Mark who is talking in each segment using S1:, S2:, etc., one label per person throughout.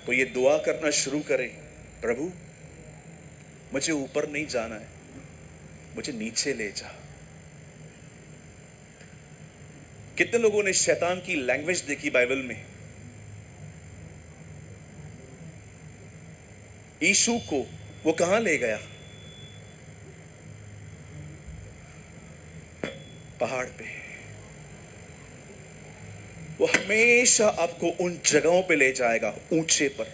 S1: तो ये दुआ करना शुरू करें, प्रभु मुझे ऊपर नहीं जाना है, मुझे नीचे ले जा। कितने लोगों ने शैतान की लैंग्वेज देखी बाइबल में? यीशु को वो कहां ले गया? पहाड़ पे। वो हमेशा आपको उन जगहों पे ले जाएगा, ऊंचे पर।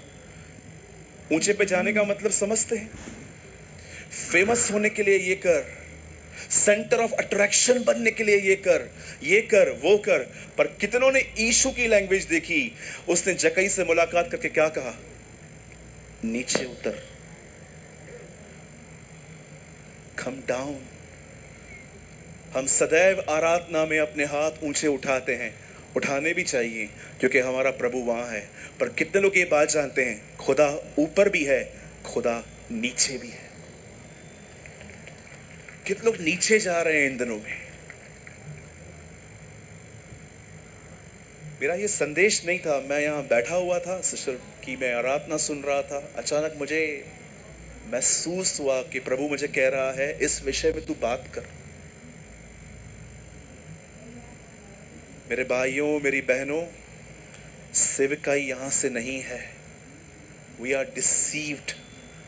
S1: ऊंचे पे जाने का मतलब समझते हैं? फेमस होने के लिए ये कर, सेंटर ऑफ अट्रैक्शन बनने के लिए ये कर, ये कर, वो कर। पर कितनों ने यीशु की लैंग्वेज देखी? उसने जक्कई से मुलाकात करके क्या कहा? नीचे उतर, कम डाउन। हम सदैव आराधना में अपने हाथ ऊंचे उठाते हैं, उठाने भी चाहिए क्योंकि हमारा प्रभु वहां है। पर कितने लोग ये बात जानते हैं? खुदा ऊपर भी है, खुदा नीचे भी है। कितने लोग नीचे जा रहे हैं इन दिनों में? मेरा ये संदेश नहीं था, मैं यहां बैठा हुआ था सिस्टर की, मैं आराधना सुन रहा था। अचानक मुझे महसूस हुआ कि प्रभु मुझे कह रहा है इस विषय में तू बात कर। मेरे भाइयों, मेरी बहनों, सेवकाई यहां से नहीं है। We are deceived.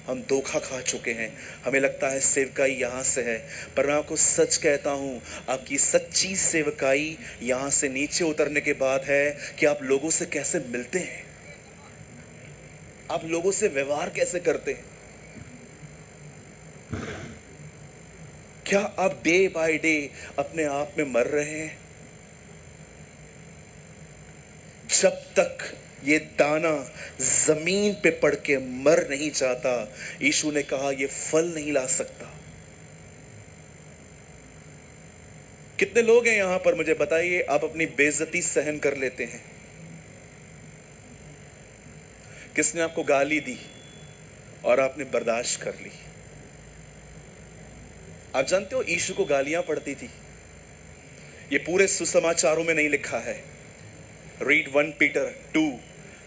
S1: हम धोखा खा चुके हैं। हमें लगता है सेवकाई यहां से है, पर मैं आपको सच कहता हूं, आपकी सच्ची सेवकाई यहां से नीचे उतरने के बाद है कि आप लोगों से कैसे मिलते हैं, आप लोगों से व्यवहार कैसे करते हैं। क्या आप डे बाय डे अपने आप में मर रहे हैं? जब तक ये दाना जमीन पे पड़ के मर नहीं जाता, यीशु ने कहा ये फल नहीं ला सकता। कितने लोग हैं यहां पर, मुझे बताइए, आप अपनी बेइज्जती सहन कर लेते हैं? किसने आपको गाली दी और आपने बर्दाश्त कर ली? आप जानते हो यीशु को गालियां पड़ती थी। ये पूरे सुसमाचारों में नहीं लिखा है। Read 1 Peter 2।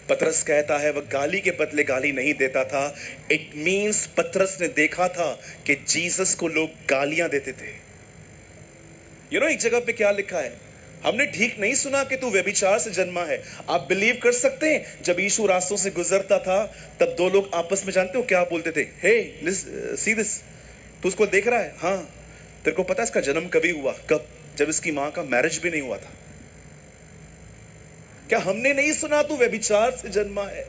S1: पतरस कहता है वह गाली के बदले गाली नहीं देता था। इट मींस पतरस ने देखा था कि जीसस को लोग गालियां देते थे। एक जगह पे क्या लिखा है? हमने ठीक नहीं सुना कि तू व्यभिचार से जन्मा है। आप बिलीव कर सकते हैं, जब यीशु रास्तों से गुजरता था तब दो लोग आपस में, जानते हो क्या बोलते थे? हे सी दिस, तू उसको देख रहा है? हाँ। तेरे को पता है इसका जन्म कभी हुआ? कब? जब इसकी मां का मैरिज भी नहीं हुआ था। क्या हमने नहीं सुना तू व्यभिचार से जन्मा है?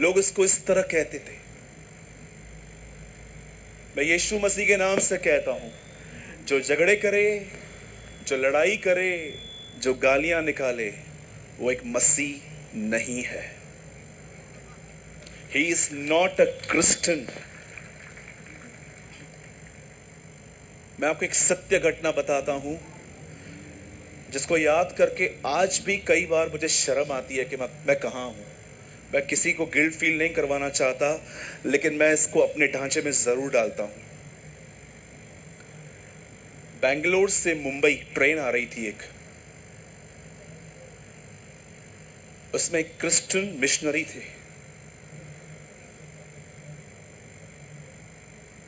S1: लोग इसको इस तरह कहते थे। मैं यीशु मसीह के नाम से कहता हूं, जो झगड़े करे, जो लड़ाई करे, जो गालियां निकाले, वो एक मसीह नहीं है। He is not a Christian। मैं आपको एक सत्य घटना बताता हूं जिसको याद करके आज भी कई बार मुझे शर्म आती है कि मैं कहां हूं। मैं किसी को गिल्ट फील नहीं करवाना चाहता, लेकिन मैं इसको अपने ढांचे में जरूर डालता हूं। बेंगलोर से मुंबई ट्रेन आ रही थी एक, उसमें एक क्रिश्चियन मिशनरी थे।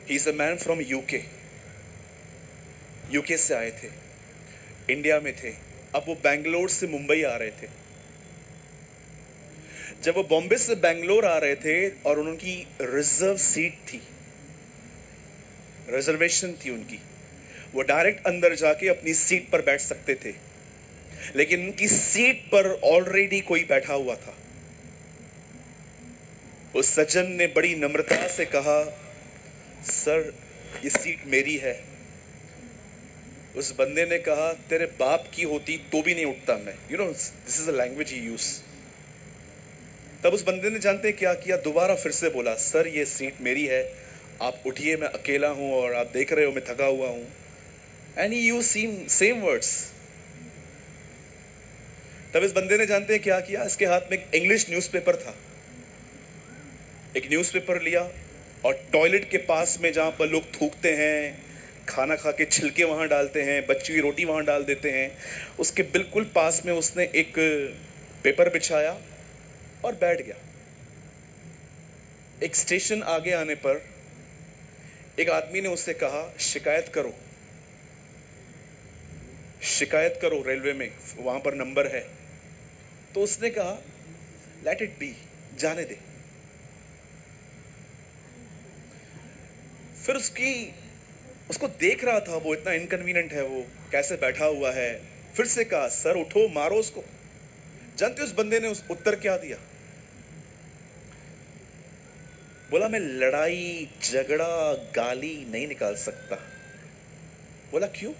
S1: He is a man from UK से आए थे, इंडिया में थे। अब वो बेंगलोर से मुंबई आ रहे थे। जब वो बॉम्बे से बेंगलोर आ रहे थे और उनकी रिजर्व सीट थी, रिजर्वेशन थी उनकी, वो डायरेक्ट अंदर जाके अपनी सीट पर बैठ सकते थे, लेकिन उनकी सीट पर ऑलरेडी कोई बैठा हुआ था। उस सज्जन ने बड़ी नम्रता से कहा, सर ये सीट मेरी है। उस बंदे ने कहा, तेरे बाप की होती तो भी नहीं उठता मैं। This is a language he use. तब उस बंदे ने जानते क्या किया? दोबारा फिर से बोला, सर ये सीट मेरी है, आप उठिए, मैं अकेला हूं और आप देख रहे हो मैं थका हुआ हूं। And he use same words. तब इस बंदे ने जानते हैं क्या किया? इसके हाथ में एक इंग्लिश न्यूज़पेपर था। एक न्यूज़पेपर लिया और टॉयलेट के पास में जहां पर लोग थूकते हैं, खाना खा के छिलके वहां डालते हैं, बच्ची की रोटी वहां डाल देते हैं, उसके बिल्कुल पास में उसने एक पेपर बिछाया और बैठ गया। एक स्टेशन आगे आने पर एक आदमी ने उससे कहा, शिकायत करो, शिकायत करो रेलवे में, वहां पर नंबर है। तो उसने कहा, लेट इट बी, जाने दे। फिर उसको देख रहा था, वो इतना इनकन्वीनियंट है, वो कैसे बैठा हुआ है। फिर से कहा, सर उठो, मारो उसको। जानते उस बंदे ने उस उत्तर क्या दिया? बोला, मैं लड़ाई झगड़ा गाली नहीं निकाल सकता। बोला, क्यों?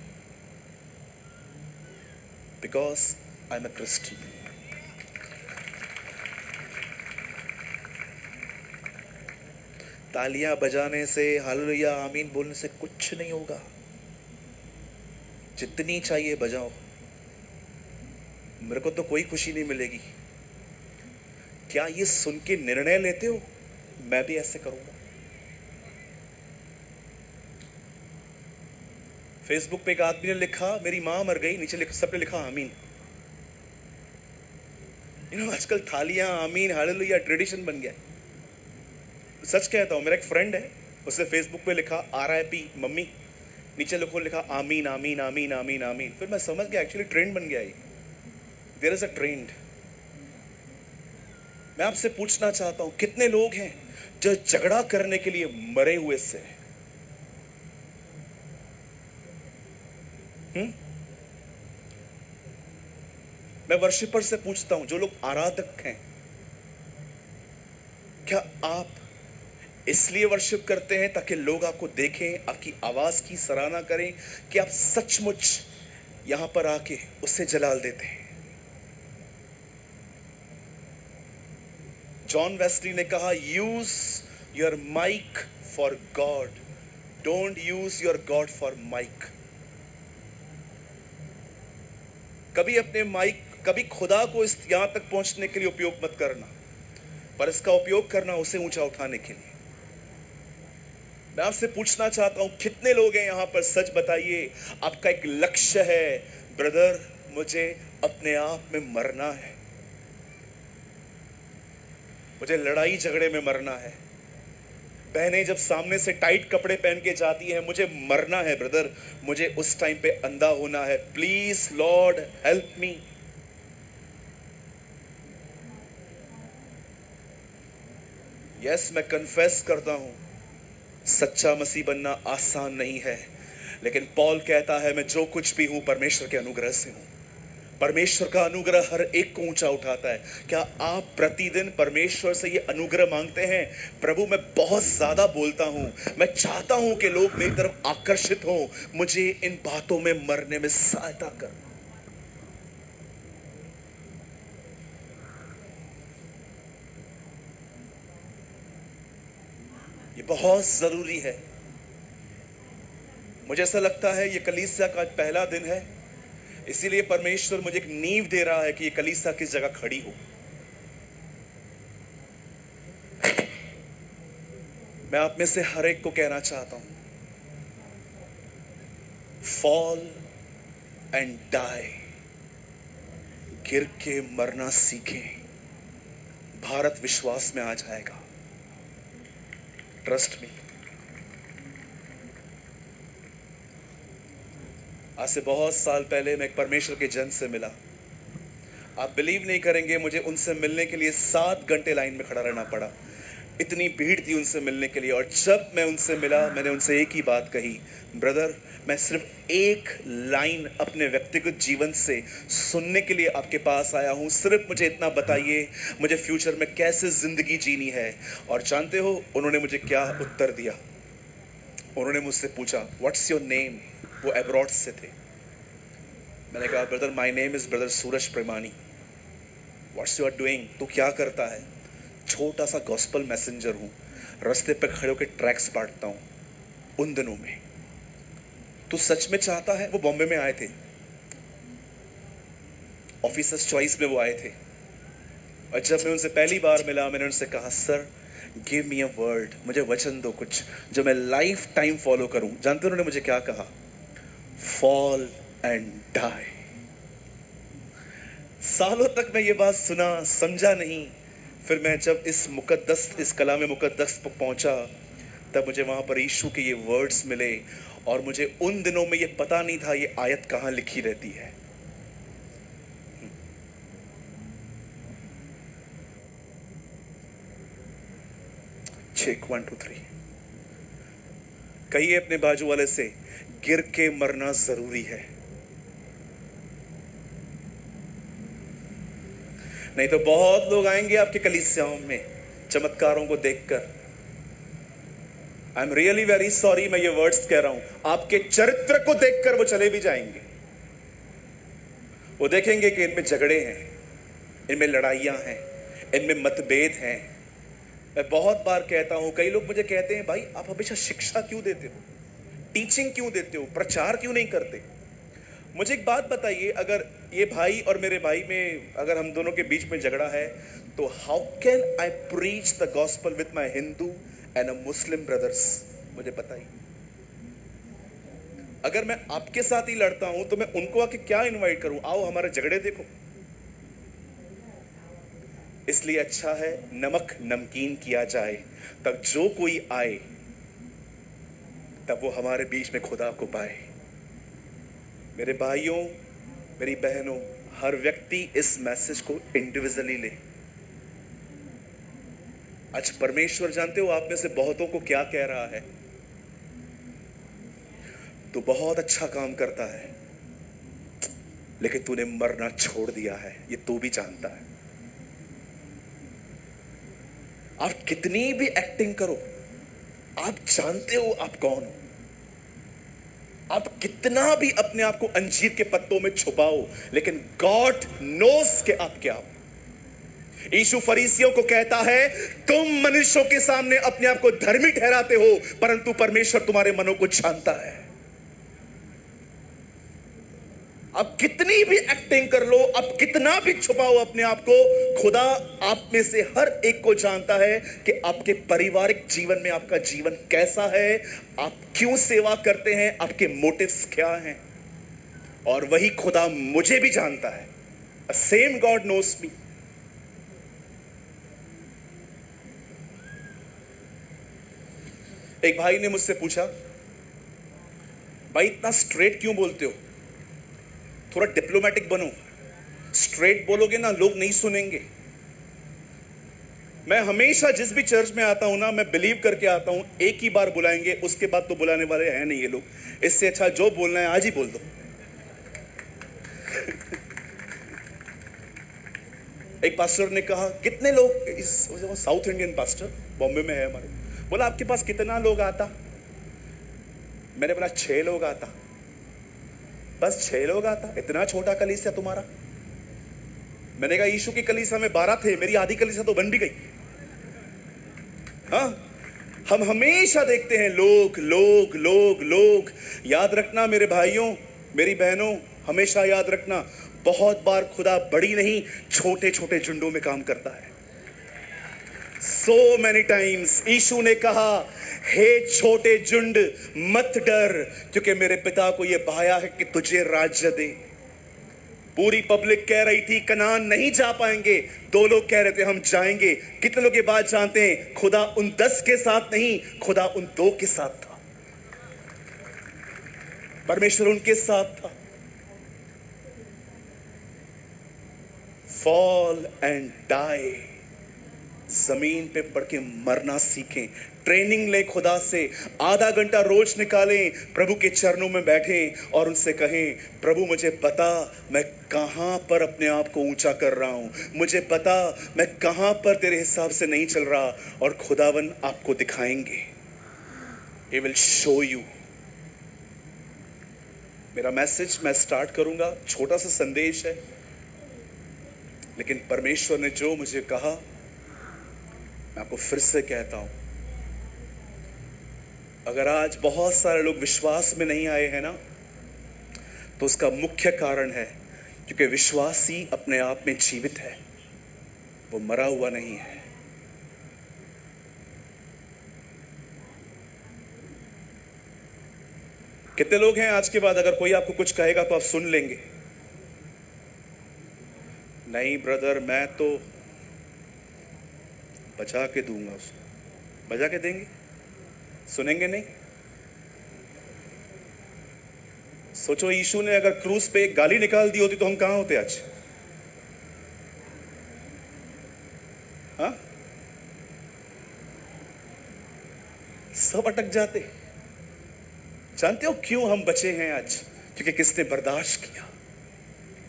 S1: Because I am a Christian. तालियां बजाने से, हालेलुया आमीन बोलने से कुछ नहीं होगा। जितनी चाहिए बजाओ, मेरे को तो कोई खुशी नहीं मिलेगी। क्या ये सुन के निर्णय लेते हो मैं भी ऐसे करूंगा? फेसबुक पे एक आदमी ने लिखा, मेरी मां मर गई, नीचे सबने लिखा आमीन। आजकल थालियां आमीन हालेलुया ट्रेडिशन बन गया। सच कहता हूं, मेरा एक फ्रेंड है, उसने फेसबुक पे लिखा RIP मम्मी, नीचे लिखा आमीन आमीन आमीन आमीन आमीन। फिर मैं समझ गया एक्चुअली ट्रेंड बन गया। There is a trend. मैं आपसे पूछना चाहता हूं, कितने लोग हैं जो झगड़ा करने के लिए मरे हुए से? मैं वर्शिपर से पूछता हूं, जो लोग आराधक हैं, क्या आप इसलिए वर्शिप करते हैं ताकि लोग आपको देखें, आपकी आवाज की सराहना करें, कि आप सचमुच यहां पर आके उससे जलाल देते हैं? जॉन वेस्ली ने कहा, use your mike for God, don't use your God for mike. कभी खुदा को इस यहां तक पहुंचने के लिए उपयोग मत करना, पर इसका उपयोग करना उसे ऊंचा उठाने के लिए। मैं आपसे पूछना चाहता हूं, कितने लोग हैं यहां पर? सच बताइए, आपका एक लक्ष्य है, ब्रदर मुझे अपने आप में मरना है, मुझे लड़ाई झगड़े में मरना है। बहनें जब सामने से टाइट कपड़े पहन के जाती हैं, मुझे मरना है ब्रदर, मुझे उस टाइम पे अंधा होना है। Please Lord help me. Yes, मैं कन्फेस करता हूं, सच्चा मसीह बनना आसान नहीं है, लेकिन पॉल कहता है, मैं जो कुछ भी हूं परमेश्वर के अनुग्रह से हूं। परमेश्वर का अनुग्रह हर एक को ऊंचा उठाता है। क्या आप प्रतिदिन परमेश्वर से ये अनुग्रह मांगते हैं? प्रभु, मैं बहुत ज्यादा बोलता हूं, मैं चाहता हूं कि लोग मेरी तरफ आकर्षित हों, मुझे इन बातों में मरने में सहायता कर। ये बहुत जरूरी है। मुझे ऐसा लगता है ये कलीसिया का पहला दिन है, इसीलिए परमेश्वर मुझे एक नींव दे रहा है कि ये कलीसिया किस जगह खड़ी हो। मैं आप में से हर एक को कहना चाहता हूं, फॉल एंड डाई, गिर के मरना सीखें, भारत विश्वास में आ जाएगा। Trust me. आज से बहुत साल पहले मैं एक परमेश्वर के जन से मिला। आप बिलीव नहीं करेंगे, मुझे उनसे मिलने के लिए 7 घंटे लाइन में खड़ा रहना पड़ा। इतनी भीड़ थी उनसे मिलने के लिए। और जब मैं उनसे मिला, मैंने उनसे एक ही बात कही, ब्रदर मैं सिर्फ एक लाइन अपने व्यक्तिगत जीवन से सुनने के लिए आपके पास आया हूं। सिर्फ मुझे इतना बताइए, मुझे फ्यूचर में कैसे जिंदगी जीनी है। और जानते हो उन्होंने मुझे क्या उत्तर दिया? उन्होंने मुझसे पूछा, व्हाट्स योर नेम? वो अब्रॉड से थे। मैंने कहा, brother my name is brother Suraj Premani. What's you are doing? तू क्या करता है? छोटा सा गॉस्पल मैसेंजर हूं, रास्ते पे खड़े होकर ट्रैक्स बांटता हूं। उन दिनों में तू सच में चाहता है? वो बॉम्बे में आए थे, ऑफिसर्स चॉइस में वो आए थे। और जब मैं उनसे पहली बार मिला, मैंने उनसे कहा, sir give me a word, मुझे वचन दो कुछ जो मैं लाइफ टाइम फॉलो करूं। जानते उन्होंने मुझे क्या कहा? Fall and die. सालों तक मैं ये बात सुना, समझा नहीं, फिर मैं जब इस कलाम मुकद्दस पर पहुंचा, तब मुझे वहां पर यीशु के ये वर्ड्स मिले, और मुझे उन दिनों में ये पता नहीं था ये आयत कहां लिखी रहती है। चेक 1 2 3। कहिए अपने बाजू वाले से, गिर के मरना जरूरी है, नहीं तो बहुत लोग आएंगे आपके कलीसियाओं में चमत्कारों को देखकर। I am really very sorry, मैं ये वर्ड्स कह रहा हूं, आपके चरित्र को देखकर वो चले भी जाएंगे। वो देखेंगे कि इनमें झगड़े हैं, इनमें लड़ाइयां हैं, इनमें मतभेद हैं। मैं बहुत बार कहता हूं, कई लोग मुझे कहते हैं, भाई आप हमेशा शिक्षा क्यों देते हो, टीचिंग क्यों देते हो, प्रचार क्यों नहीं करते? मुझे एक बात बताइए, अगर ये भाई और मेरे भाई में अगर हम दोनों के बीच में झगड़ा है, तो how can I preach the gospel with my Hindu and a Muslim brothers? मुझे बताइए। अगर मैं आपके साथ ही लड़ता हूं तो मैं उनको आके क्या इनवाइट करूं, आओ हमारे झगड़े देखो? इसलिए अच्छा है नमक नमकीन किया जाए, तब जो कोई आए तब वो हमारे बीच में खुदा को पाए। मेरे भाइयों, मेरी बहनों, हर व्यक्ति इस मैसेज को इंडिविजुअली ले। आज परमेश्वर जानते हो आप में से बहुतों को क्या कह रहा है, तू बहुत अच्छा काम करता है, लेकिन तूने मरना छोड़ दिया है, ये तू भी जानता है। आप कितनी भी एक्टिंग करो, आप जानते हो आप कौन हो। आप कितना भी अपने आप को अंजीर के पत्तों में छुपाओ, लेकिन गॉड नोस के आप क्या हो। यीशु फरीसियों को कहता है, तुम मनुष्यों के सामने अपने आप को धर्मी ठहराते हो, परंतु परमेश्वर तुम्हारे मनों को जानता है। अब कितनी भी एक्टिंग कर लो, अब कितना भी छुपाओ अपने आप को, खुदा आप में से हर एक को जानता है कि आपके पारिवारिक जीवन में आपका जीवन कैसा है, आप क्यों सेवा करते हैं, आपके मोटिव्स क्या हैं। और वही खुदा मुझे भी जानता है। सेम गॉड नोस मी। एक भाई ने मुझसे पूछा, भाई इतना स्ट्रेट क्यों बोलते हो, थोड़ा डिप्लोमेटिक बनो, स्ट्रेट बोलोगे ना लोग नहीं सुनेंगे। मैं हमेशा जिस भी चर्च में आता हूं ना, मैं बिलीव करके आता हूं, एक ही बार बुलाएंगे, उसके बाद तो बुलाने वाले हैं नहीं ये लोग। इससे अच्छा जो बोलना है आज ही बोल दो। एक पास्टर ने कहा, कितने लोग, साउथ इंडियन पास्टर बॉम्बे में है हमारे, बोला आपके पास कितना लोग आता? मैंने बोला 6 लोग आता। बस 6 लोग आता? इतना छोटा कलीसिया तुम्हारा? मैंने कहा यीशु की कलीसिया में 12 थे, मेरी आधी कलीसिया तो बन भी गई। हाँ, हम हमेशा देखते हैं लोग लोग लोग लोग। याद रखना मेरे भाइयों, मेरी बहनों, हमेशा याद रखना, बहुत बार खुदा बड़ी नहीं छोटे छोटे झुंडों में काम करता है। So many times यीशु ने कहा, हे छोटे झुंड मत डर, क्योंकि मेरे पिता को यह भाया है कि तुझे राज्य दे। पूरी पब्लिक कह रही थी कनान नहीं जा पाएंगे, 2 लोग कह रहे थे हम जाएंगे। कितने लोग ये बात जानते हैं, खुदा उन 10 के साथ नहीं, खुदा उन 2 के साथ था। परमेश्वर उनके साथ था। फॉल एंड डाई, जमीन पे पड़ के मरना सीखें, ट्रेनिंग लें खुदा से। आधा घंटा रोज निकालें, प्रभु के चरणों में बैठें और उनसे कहें, प्रभु मुझे बता मैं कहां पर अपने आप को ऊंचा कर रहा हूं, मुझे बता मैं कहां पर तेरे हिसाब से नहीं चल रहा। और खुदावन आपको दिखाएंगे, He will show you। मेरा मैसेज मैं स्टार्ट करूंगा, छोटा सा संदेश है, लेकिन परमेश्वर ने जो मुझे कहा मैं आपको फिर से कहता हूं। अगर आज बहुत सारे लोग विश्वास में नहीं आए हैं ना, तो उसका मुख्य कारण है क्योंकि विश्वासी अपने आप में जीवित है, वो मरा हुआ नहीं है। कितने लोग हैं आज के बाद अगर कोई आपको कुछ कहेगा तो आप सुन लेंगे? नहीं ब्रदर, मैं तो बचा के दूंगा उसको। बचा के देंगे? सुनेंगे नहीं? सोचो, यीशु ने अगर क्रूस पे एक गाली निकाल दी होती तो हम कहां होते आज? हाँ, सब अटक जाते। जानते हो क्यों हम बचे हैं आज? क्योंकि किसने बर्दाश्त किया,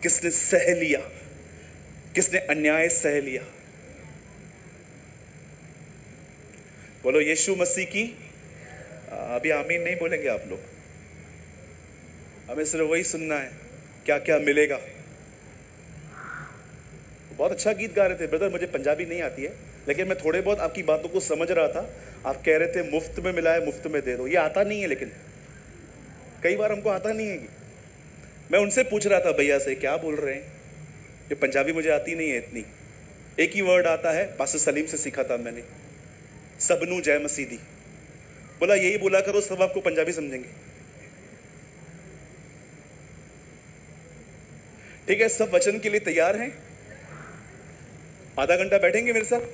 S1: किसने सह लिया, किसने अन्याय सह लिया। बोलो यीशु मसीह की। अभी आमीन नहीं बोलेंगे आप लोग? हमें सिर्फ वही सुनना है, क्या क्या मिलेगा। बहुत अच्छा गीत गा रहे थे ब्रदर, मुझे पंजाबी नहीं आती है, लेकिन मैं थोड़े बहुत आपकी बातों को समझ रहा था। आप कह रहे थे मुफ्त में मिला है मुफ्त में दे दो, ये आता नहीं है, लेकिन कई बार हमको आता नहीं है। मैं उनसे पूछ रहा था भैया से, क्या बोल रहे हैं, ये पंजाबी मुझे आती नहीं है इतनी। एक ही वर्ड आता है, पास्टर सलीम से सीखा था मैंने, सबनू जय मसीह दी। बोला यही बोला करो, सब आपको पंजाबी समझेंगे। ठीक है, सब वचन के लिए तैयार हैं? आधा घंटा बैठेंगे मेरे साथ?